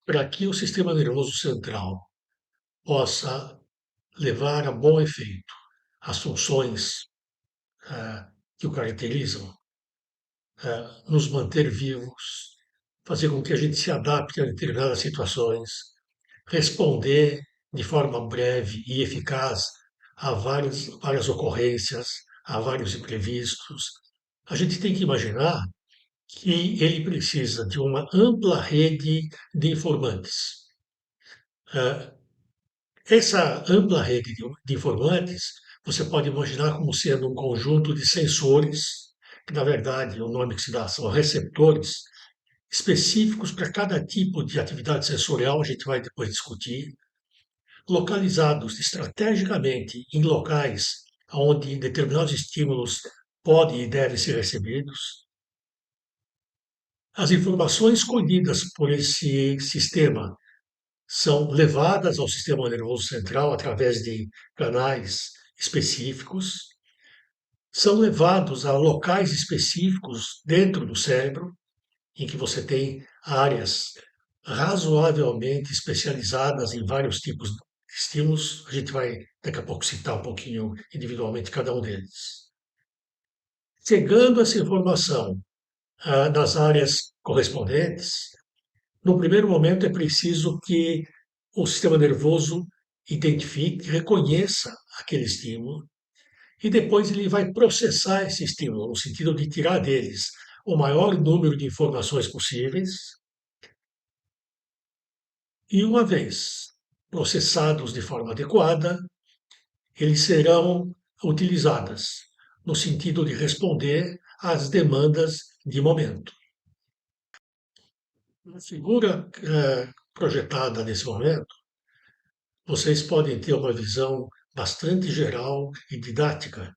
Para que o sistema nervoso central possa levar a bom efeito as funções que o caracterizam, nos manter vivos, fazer com que a gente se adapte a determinadas situações, responder de forma breve e eficaz a várias ocorrências, a vários imprevistos. A gente tem que imaginar que ele precisa de uma ampla rede de informantes. Ah, Essa ampla rede de informantes, você pode imaginar como sendo um conjunto de sensores, que na verdade o nome que se dá são receptores, específicos para cada tipo de atividade sensorial, a gente vai depois discutir, localizados estrategicamente em locais onde determinados estímulos podem e devem ser recebidos. As informações colhidas por esse sistema são levadas ao sistema nervoso central através de canais específicos, são levados a locais específicos dentro do cérebro, em que você tem áreas razoavelmente especializadas em vários tipos de estímulos. A gente vai daqui a pouco citar um pouquinho individualmente cada um deles. Chegando essa informação nas áreas correspondentes, no primeiro momento é preciso que o sistema nervoso identifique, reconheça aquele estímulo e depois ele vai processar esse estímulo, no sentido de tirar deles o maior número de informações possíveis e, uma vez processados de forma adequada, eles serão utilizadas no sentido de responder às demandas de momento. Na figura projetada nesse momento, vocês podem ter uma visão bastante geral e didática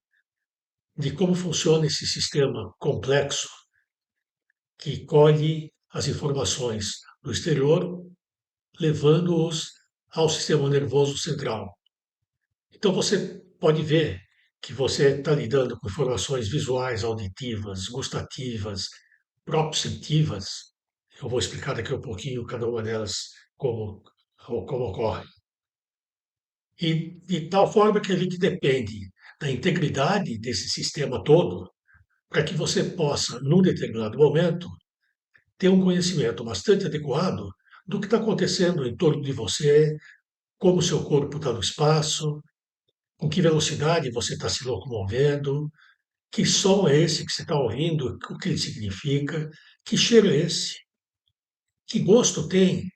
de como funciona esse sistema complexo que colhe as informações do exterior, levando-os ao sistema nervoso central. Então você pode ver que você está lidando com informações visuais, auditivas, gustativas, proprioceptivas. Eu vou explicar daqui a um pouquinho cada uma delas como ocorre. E de tal forma que a gente depende da integridade desse sistema todo para que você possa, num determinado momento, ter um conhecimento bastante adequado do que está acontecendo em torno de você, como o seu corpo está no espaço, com que velocidade você está se locomovendo, que som é esse que você está ouvindo, o que ele significa, que cheiro é esse, que gosto tem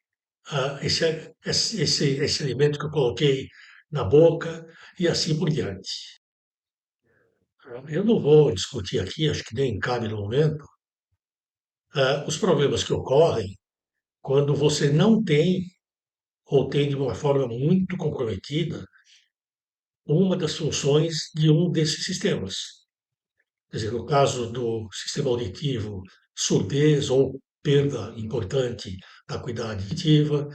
esse alimento que eu coloquei na boca e assim por diante. Eu não vou discutir aqui, acho que nem cabe no momento, os problemas que ocorrem quando você não tem ou tem de uma forma muito comprometida uma das funções de um desses sistemas. Quer dizer, no caso do sistema auditivo, surdez ou perda importante da acuidade auditiva,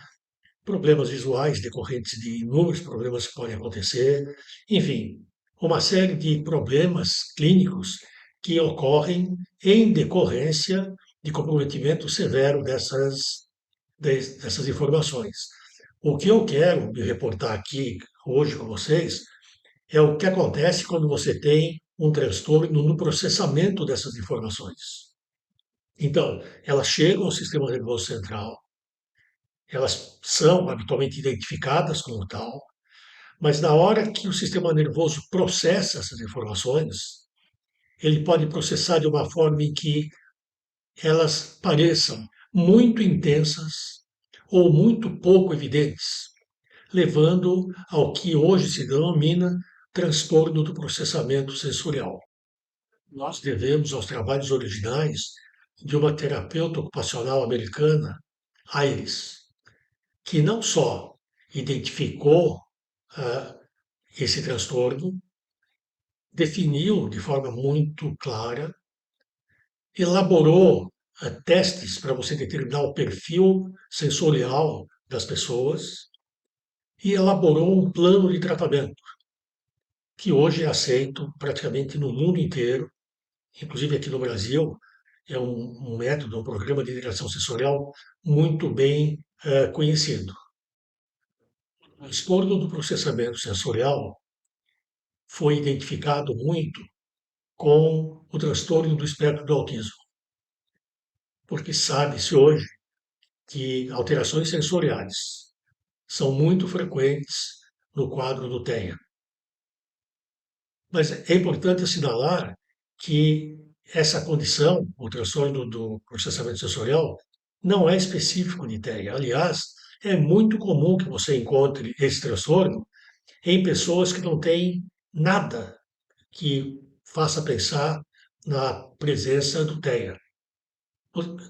problemas visuais decorrentes de inúmeros problemas que podem acontecer, enfim, uma série de problemas clínicos que ocorrem em decorrência de comprometimento severo dessas informações. O que eu quero me reportar aqui hoje com vocês é o que acontece quando você tem um transtorno no processamento dessas informações. Então, elas chegam ao sistema nervoso central, elas são habitualmente identificadas como tal, mas na hora que o sistema nervoso processa essas informações, ele pode processar de uma forma em que elas pareçam muito intensas ou muito pouco evidentes, levando ao que hoje se denomina transtorno do processamento sensorial. Nós devemos aos trabalhos originais de uma terapeuta ocupacional americana, Iris, que não só identificou ah, esse transtorno, definiu de forma muito clara, elaborou testes para você determinar o perfil sensorial das pessoas e elaborou um plano de tratamento que hoje é aceito praticamente no mundo inteiro, inclusive aqui no Brasil. é um método, um programa de integração sensorial muito bem conhecido. O transtorno do processamento sensorial foi identificado muito com o transtorno do espectro do autismo, porque sabe-se hoje que alterações sensoriais são muito frequentes no quadro do TEA. Mas é importante assinalar que essa condição, o transtorno do processamento sensorial, não é específico de TEA. Aliás, é muito comum que você encontre esse transtorno em pessoas que não têm nada que faça pensar na presença do TEA.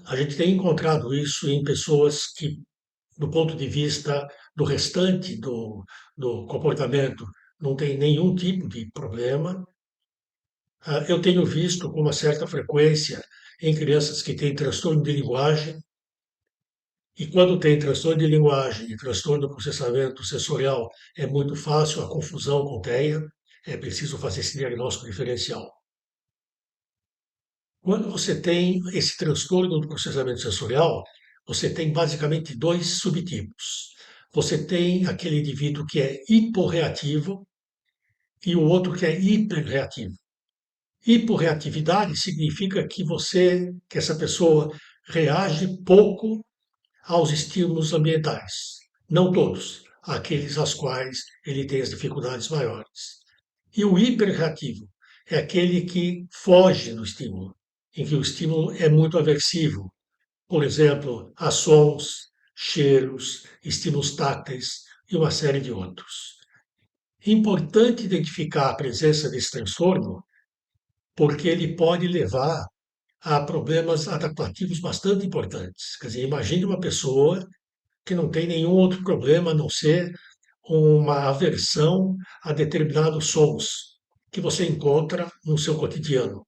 A gente tem encontrado isso em pessoas que, do ponto de vista do restante do comportamento, não tem nenhum tipo de problema. Eu tenho visto com uma certa frequência em crianças que têm transtorno de linguagem, e quando tem transtorno de linguagem e transtorno do processamento sensorial, é muito fácil a confusão com TEA, é preciso fazer esse diagnóstico diferencial. Quando você tem esse transtorno do processamento sensorial, você tem basicamente dois subtipos. Você tem aquele indivíduo que é hiporreativo e o outro que é hiperreativo. Hiporreatividade significa que essa pessoa reage pouco aos estímulos ambientais. Não todos, aqueles aos quais ele tem as dificuldades maiores. E o hiperreativo é aquele que foge do estímulo, em que o estímulo é muito aversivo. Por exemplo, a sons, cheiros, estímulos táteis e uma série de outros. Importante identificar a presença desse transtorno, porque ele pode levar a problemas adaptativos bastante importantes. Quer dizer, imagine uma pessoa que não tem nenhum outro problema a não ser uma aversão a determinados sons que você encontra no seu cotidiano.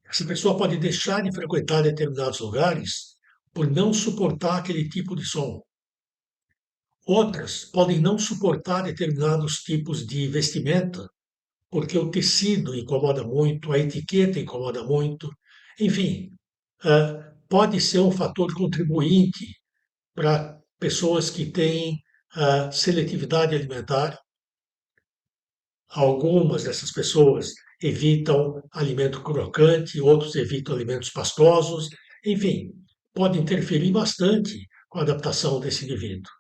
Essa pessoa pode deixar de frequentar determinados lugares por não suportar aquele tipo de som. Outras podem não suportar determinados tipos de vestimenta, porque o tecido incomoda muito, a etiqueta incomoda muito. Enfim, pode ser um fator contribuinte para pessoas que têm seletividade alimentar. Algumas dessas pessoas evitam alimento crocante, outros evitam alimentos pastosos, enfim, pode interferir bastante com a adaptação desse indivíduo.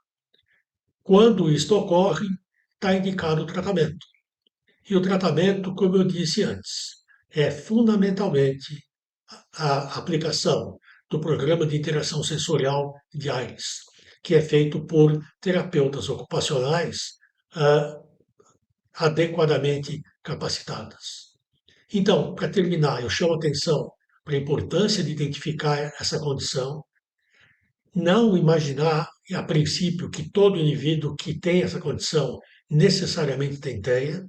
Quando isto ocorre, está indicado o tratamento. E o tratamento, como eu disse antes, é fundamentalmente a aplicação do programa de interação sensorial de AIRES, que é feito por terapeutas ocupacionais adequadamente capacitadas. Então, para terminar, eu chamo a atenção para a importância de identificar essa condição, não imaginar, a princípio, que todo indivíduo que tem essa condição necessariamente tem TEA,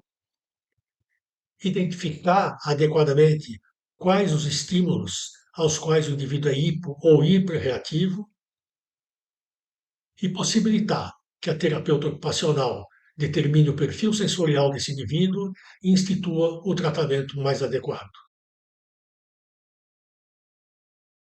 identificar adequadamente quais os estímulos aos quais o indivíduo é hipo ou hiperreativo e possibilitar que a terapeuta ocupacional determine o perfil sensorial desse indivíduo e institua o tratamento mais adequado.